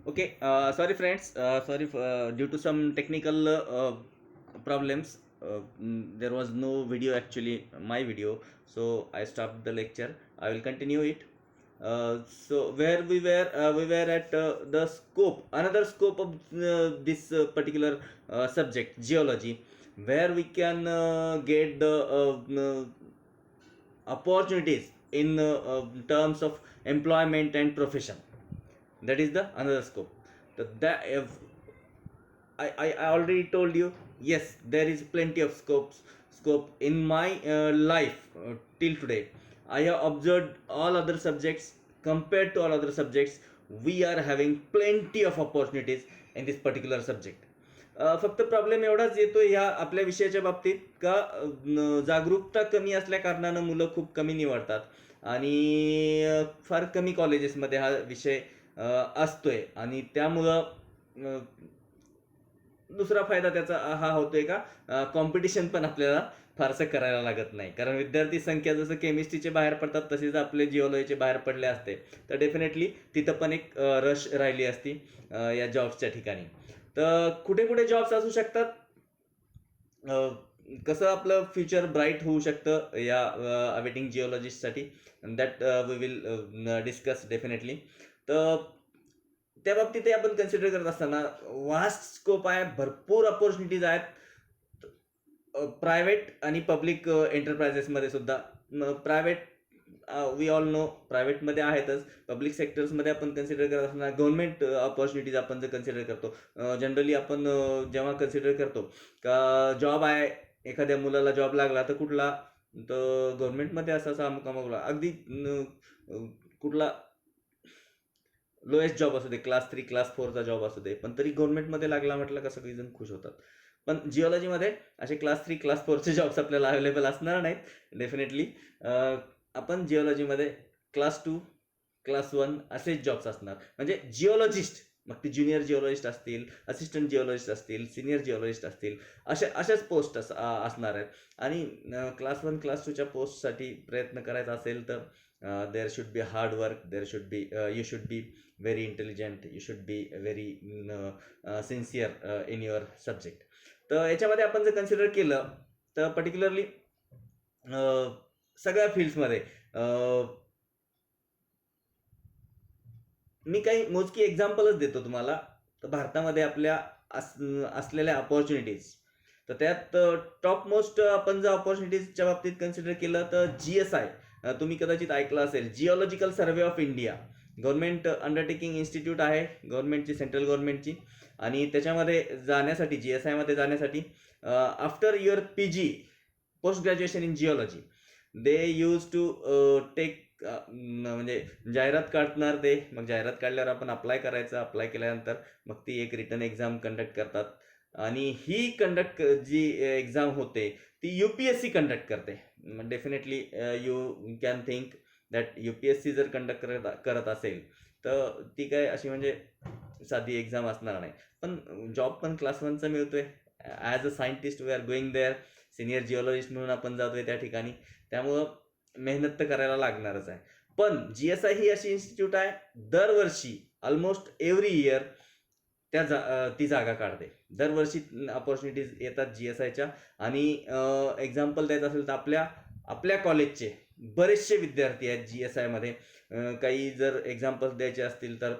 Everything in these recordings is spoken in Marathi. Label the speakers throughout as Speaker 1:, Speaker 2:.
Speaker 1: Okay, sorry friends, sorry for, due to some technical problems, there was no video actually, my video, so I stopped the lecture. I will continue it. So where we were at the scope, another scope of this particular subject, geology, where we can get the opportunities in terms of employment and profession. That is the another scope. That if I already told you, yes, there is plenty of scope in my life till today. I have observed all other subjects. Compared to all other subjects, we are having plenty of opportunities in this particular subject. फक्त प्रॉब्लेम एवढाच येतो ह्या आपल्या विषयाच्या बाबतीत का जागरूकता कमी असल्या कारणानं मुलं खूप कमी निवडतात आणि फार कमी कॉलेजेसमध्ये हा विषय असतोय आणि त्यामुळं दुसरा फायदा त्याचा हा होतोय का कॉम्पिटिशन पण आपल्याला फारसं करायला लागत नाही, कारण विद्यार्थी संख्या जसं केमिस्ट्रीचे बाहेर पडतात तसेच आपले जिओलॉजीचे बाहेर पडले असते, तर डेफिनेटली तिथं पण एक रश राहिली असती या जॉब्सच्या ठिकाणी. तर कुठे कुठे जॉब्स असू शकतात, कसं आपलं फ्युचर ब्राईट होऊ शकतं या अवेटिंग जिओलॉजिस्टसाठी, that we will discuss definitely. तर त्या बाबतीतही आपण कन्सिडर करत असताना वास्ट स्कोप आहे, भरपूर ऑपॉर्च्युनिटीज आहेत प्रायव्हेट आणि पब्लिक एंटरप्राइजेसमध्ये सुद्धा. प्रायव्हेट वी ऑल नो प्रायव्हेटमध्ये आहेतच, पब्लिक सेक्टर्समध्ये आपण कन्सिडर करत असताना गव्हर्नमेंट ऑपॉर्च्युनिटीज आपण जर कन्सिडर करतो, जनरली आपण जेव्हा कन्सिडर करतो का जॉब आहे, एखाद्या मुलाला जॉब लागला तर कुठला, तर गव्हर्नमेंटमध्ये असा अमुक अगदी कुठला लोएस्ट जॉब असू दे, क्लास 3 क्लास 4चा जॉब असू दे, पण तरी गव्हर्नमेंटमध्ये लागला म्हटलं का सगळेजण खुश होतात. पण जिओलॉजीमध्ये असे क्लास 3 क्लास 4चे जॉब्स आपल्याला अवेलेबल असणार नाहीत डेफिनेटली. आपण जिओलॉजीमध्ये क्लास 2 क्लास 1 असेच जॉब्स असणार, म्हणजे जिओलॉजिस्ट, मग ते ज्युनियर जिओलॉजिस्ट असतील, असिस्टंट जिओलॉजिस्ट असतील, सिनियर जिओलॉजिस्ट असतील, अशाच पोस्ट असणार आहेत. आणि क्लास 1 क्लास 2च्या पोस्टसाठी प्रयत्न करायचा असेल तर there should be hard work, there should be you should be very intelligent, you should be very sincere in your subject. तर याच्यामध्ये आपण जर कन्सिडर केलं तर पर्टिक्युलरली सगळ्या फील्ड्समध्ये मी काही मोजकी एक्झाम्पलच देतो तुम्हाला. तर भारतामध्ये आपल्या असलेल्या ऑपॉर्च्युनिटीज, तर त्यात टॉप मोस्ट आपण जर ऑपॉर्च्युनिटीजच्या बाबतीत कन्सिडर केलं तर GSI, तुम्ही कदाचित ऐकलं असेल, geological Survey of India, government undertaking institute आहे, गव्हर्नमेंटची, सेंट्रल गव्हर्नमेंटची. आणि त्याच्यामध्ये जाण्यासाठी, GSI मध्ये जाण्यासाठी after your PG post graduation in geology, they use to take, म्हणजे जाहिरात काढणार ते, मग जाहिरात काढल्यावर आपण अप्लाय करायचं, अप्लाय केल्यानंतर मग ती एक रिटन एक्झाम कंडक्ट करतात. आणि ही जी एक्झाम होते ती UPSC कंडक्ट करते. Definitely you can think that UPSC जर कंडक्ट करत असेल तर ती काय अशी म्हणजे साधी एक्झाम असणार नाही. पण जॉब पण क्लास 1चा मिळतोय, as a scientist we are going there, senior geologist म्हणून आपण जातोय त्या ठिकाणी, त्यामुळं मेहनत तर करायला लागणारच आहे. पण GSI ही अशी इन्स्टिट्यूट आहे, दरवर्षी ऑलमोस्ट एव्हरी इयर ती जागा काढते. दरवर्षी ऑपॉर्च्युनिटीज येतात GSIच्या. आणि एक्झाम्पल द्यायचं असेल तर आपल्या कॉलेजचे बरेचसे विद्यार्थी आहेत GSI मध्ये. काही जर एक्झाम्पल्स द्यायचे असतील तर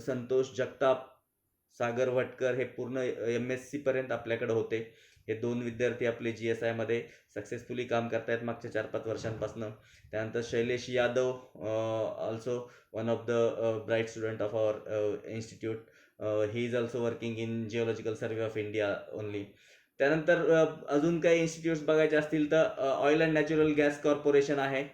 Speaker 1: संतोष जगताप, सागर भटकर हे पूर्ण MSc पर्यंत आपल्याकडे होते. हे 2 विद्यार्थी आपले GSI मध्ये सक्सेसफुली काम करतायत मागच्या 4-5 वर्षांपासून. त्यानंतर Shailesh Yadav, also one of the bright student of our institute, he is also working in Geological Survey of India only. त्यानंतर अजून काही इन्स्टिट्यूट्स बघायचे असतील तर oil and natural gas corporation आहे.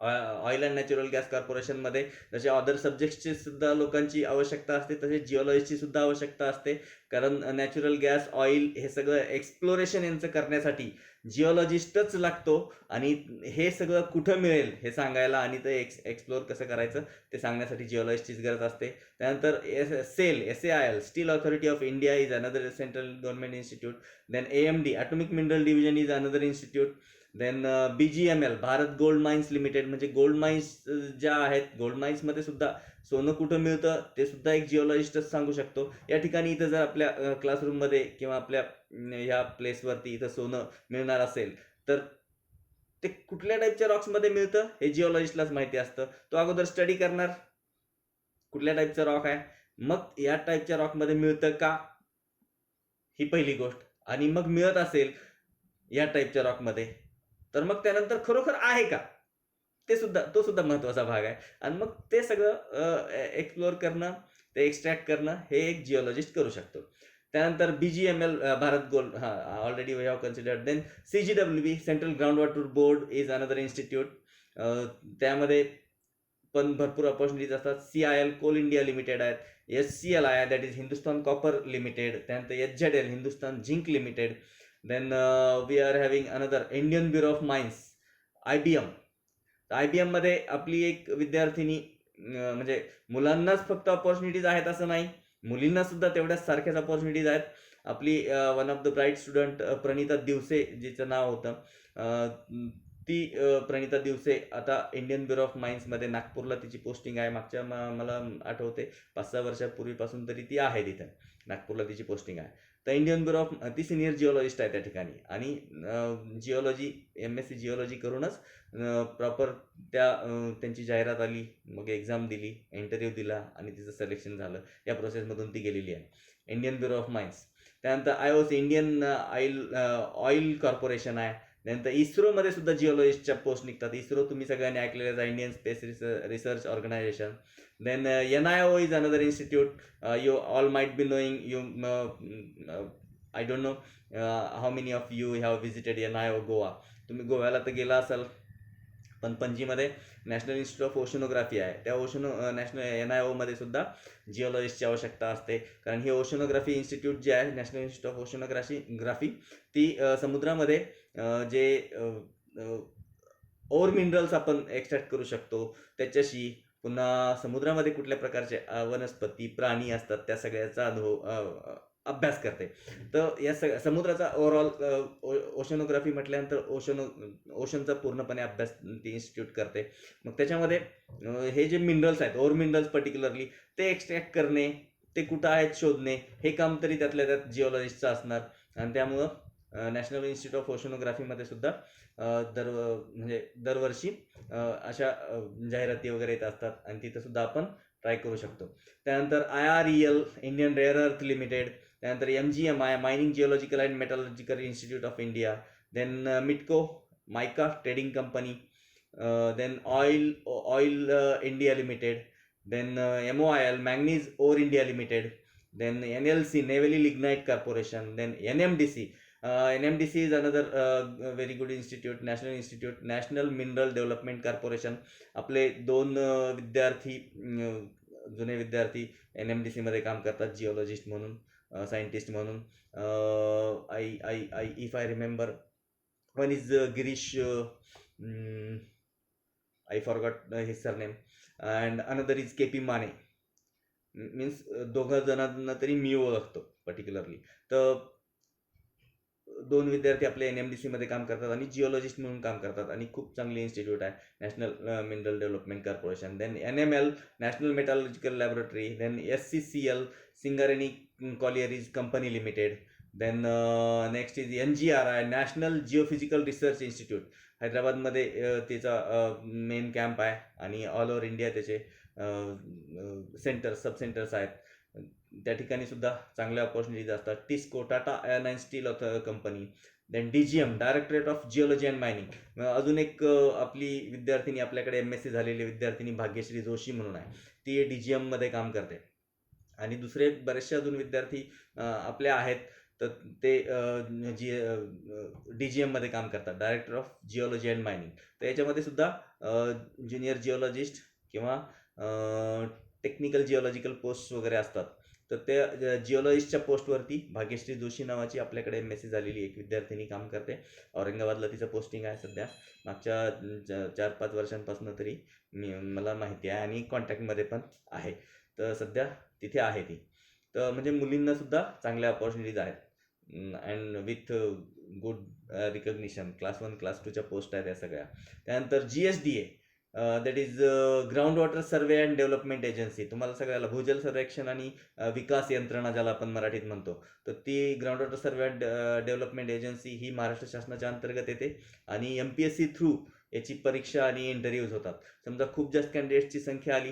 Speaker 1: ऑइल अँड नॅचरल गॅस कॉर्पोरेशनमध्ये जसे अदर सब्जेक्ट्सची सुद्धा लोकांची आवश्यकता असते, तसेच जिओलॉजीची सुद्धा आवश्यकता असते, कारण नॅचरल गॅस, ऑइल हे सगळं एक्सप्लोरेशन यांचं करण्यासाठी जिओलॉजिस्टच लागतो. आणि हे सगळं कुठं मिळेल हे सांगायला आणि ते एक्सप्लोर कसं करायचं ते सांगण्यासाठी जिओलॉजिस्टचीच गरज असते. त्यानंतर SAIL, Steel Authority of India, is another central government institute. Then AMD, Atomic Mineral Division, is another institute. Then BGML Bharat Gold Mines Limited, म्हणजे गोल्ड माइन्स ज्या आहेत, गोल्ड माइन्समध्ये सुद्धा सोनं कुठं मिळतं ते सुद्धा एक जिओलॉजिस्टच सांगू शकतो. या ठिकाणी इथं जर आपल्या क्लासरूममध्ये किंवा आपल्या ह्या प्लेसवरती इथं सोनं मिळणार असेल तर ते कुठल्या टाईपच्या रॉक्समध्ये मिळतं हे जिओलॉजिस्टलाच माहिती असतं. तो अगोदर स्टडी करणार कुठल्या टाईपचा रॉक आहे, मग या टाईपच्या रॉकमध्ये मिळतं का ही पहिली गोष्ट, आणि मग मिळत असेल या टाईपच्या रॉकमध्ये तर मग त्यानंतर खरोखर आहे का तो सुद्धा महत्त्वाचा भाग आहे. आणि मग ते सगळं एक्सप्लोअर करणं, ते एक्स्ट्रॅक्ट करणं हे एक जिओलॉजिस्ट करू शकतो. त्यानंतर BGML Bharat gold already we have considered. Then CGWB Central Ground Water Board is another institute. त्यामध्ये पण भरपूर अपॉर्च्युनिटीज असतात. CIL कोल इंडिया लिमिटेड आहेत. SCLI that is Hindustan Copper Limited. त्यानंतर HZL Hindustan Zinc Limited. Then we are having another Indian Bureau of Mines IBM. IBM मध्ये आपली एक विद्यार्थिनी म्हणजे मुलांनाच फक्त अपॉर्च्युनिटीज आहेत असं नाही, मुलींना सुद्धा तेवढ्याच सारख्याच अपॉर्च्युनिटीज आहेत. आपली one of the bright student Pranita Divase जिचं नाव होतं, ती प्रणिता दिवसे आता इंडियन ब्युरो ऑफ माइन्समध्ये नागपूरला तिची पोस्टिंग आहे. मागच्या मला आठवते 5-6 वर्षापूर्वीपासून तरी ती आहे तिथे, नागपूरला तिची पोस्टिंग आहे. तर इंडियन ब्युरो ऑफ ती सिनियर जिओलॉजिस्ट आहे त्या ठिकाणी, आणि जिओलॉजी MSc जिओलॉजी करूनच प्रॉपर त्यांची जाहिरात आली, मग एक्झाम दिली, इंटरव्ह्यू दिला आणि तिचं सिलेक्शन झालं. या प्रोसेसमधून ती गेलेली आहे इंडियन ब्युरो ऑफ माइन्स. त्यानंतर IOC इंडियन ऑइल कॉर्पोरेशन आहे. त्यानंतर इस्रोमध्ये सुद्धा जिओलॉजिस्टच्या पोस्ट निघतात. इस्रो तुम्ही सगळ्यांनी ऐकलेलं आहे, Indian Space Research Organisation. Then NIO is another institute. You all might be knowing you, I don't know how many of you have visited NIO Goa. तुम्ही गोव्याला तर गेला असाल, पण पणजीमध्ये नॅशनल इन्स्टिट्यूट ऑफ ओशनोग्राफी आहे. त्या नॅशनल NIOमध्ये सुद्धा जिओलॉजिस्टची आवश्यकता असते, कारण ही ओशनोग्राफी इन्स्टिट्यूट जे आहे, नॅशनल इन्स्टिट्यूट ऑफ ओशनोग्राफी, ती समुद्रामध्ये जे ओर मिनरल्स आपण एक्स्ट्रॅक्ट करू शकतो त्याच्याशी, पुन्हा समुद्रामध्ये कुठल्या प्रकारचे वनस्पती प्राणी असतात त्या सगळ्याचा अभ्यास करते. तर या समुद्राचा ओव्हरऑल ओशनोग्राफी म्हटल्यानंतर ओशनचा पूर्णपणे अभ्यास ती इन्स्टिट्यूट करते. मग त्याच्यामध्ये हे जे मिनरल्स आहेत, ओर मिनरल्स पर्टिक्युलरली, ते एक्स्ट्रॅक्ट करणे, ते कुठं आहेत शोधणे, हे काम तरी त्यातल्या त्यात जिओलॉजिस्टचं असणार. आणि त्यामुळं नॅशनल इन्स्टिट्यूट ऑफ ओशनोग्राफीमध्ये सुद्धा म्हणजे दरवर्षी अशा जाहिराती वगैरे येत असतात, आणि तिथं सुद्धा आपण ट्राय करू शकतो. त्यानंतर IREL Indian rare earth limited. त्यानंतर MGMI mining geological and metallurgical institute of India. Then Mitco mica trading company. Then oil India limited. Then MOIL manganese ore India limited. Then NLC Neyveli lignite corporation. Then NMDC is another very good institute, national institute, National Mineral Development Corporation. आपले 2 विद्यार्थी, जुने विद्यार्थी NMDC मध्ये काम करतात जिओलॉजिस्ट म्हणून, सायंटिस्ट म्हणून. If I remember, one is Girish, I forgot his surname, and another is KP Mane. Means दोघं जणांना तरी मी ओळखतो पर्टिक्युलरली. तर 2 विद्यार्थी आपले NMDC मध्ये काम करतात आणि जिओलॉजिस्ट म्हणून काम करतात, आणि खूप चांगली इन्स्टिट्यूट आहे, national mineral development corporation. Then NML national metallurgical laboratory. Then SCCL Singareni collieries company limited. Then next is NGRI national geophysical research institute. हैदराबादमध्ये त्याचा मेन कॅम्प आहे, आणि ऑल ओव्हर इंडिया त्याचे सब सेंटर्स आहेत. त्या ठिकाणी सुद्धा चांगल्या अपॉर्च्युनिटीज असतात. TISCO Tata iron and steel company. Then DGM directorate of geology and mining. अजून एक आपली विद्यार्थिनी, आपल्याकडे MSc झालेली विद्यार्थिनी भाग्यश्री जोशी म्हणून आहे, ती DGM मध्ये काम करते. आणि दुसरे बरेचसे अजून विद्यार्थी आपले आहेत, तर ते DGM मध्ये काम करतात, director of geology and mining. तर याच्यामध्ये सुद्धा ज्युनियर जिओलॉजिस्ट किंवा टेक्निकल जिओलॉजिकल पोस्ट वगैरे असतात. तर त्या जिओलॉजिस्टच्या पोस्टवरती भाग्यश्री जोशी नावाची आपल्याकडे MSc झालेली एक विद्यार्थिनी काम करते. औरंगाबादला तिचं पोस्टिंग आहे सध्या, मागच्या 4-5 वर्षांपासून तरी मला माहिती आहे, आणि कॉन्टॅक्टमध्ये पण आहे. तर सध्या तिथे आहे ती. तर म्हणजे मुलींना सुद्धा चांगल्या अपॉर्च्युनिटीज आहेत. And with good recognition. Class 1 class 2च्या पोस्ट आहेत या सगळ्या. त्यानंतर GSDA, that is ground water survey and development agency. तुम्हाला सगळ्याला भूजल सर्वेक्षण आणि विकास यंत्रणा ज्याला आपण मराठीत म्हणतो, तर ती ground water survey and development agency ही महाराष्ट्र शासनाच्या अंतर्गत येते आणि MPSC थ्रू याची परीक्षा आणि इंटरव्ह्यूज होतात. समजा खूप जास्त कॅन्डिडेट्सची संख्या आली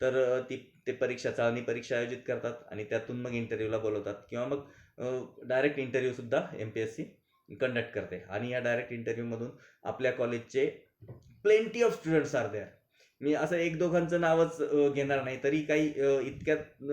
Speaker 1: तर ते परीक्षा चाळणी परीक्षा आयोजित करतात आणि त्यातून मग इंटरव्ह्यूला बोलवतात किंवा मग डायरेक्ट इंटरव्ह्यू सुद्धा MPSC कंडक्ट करते. आणि या डायरेक्ट इंटरव्ह्यूमधून आपल्या कॉलेजचे plenty of students are there. मी असं एक दोघांचं नावच घेणार नाही, तरी काही इतक्यात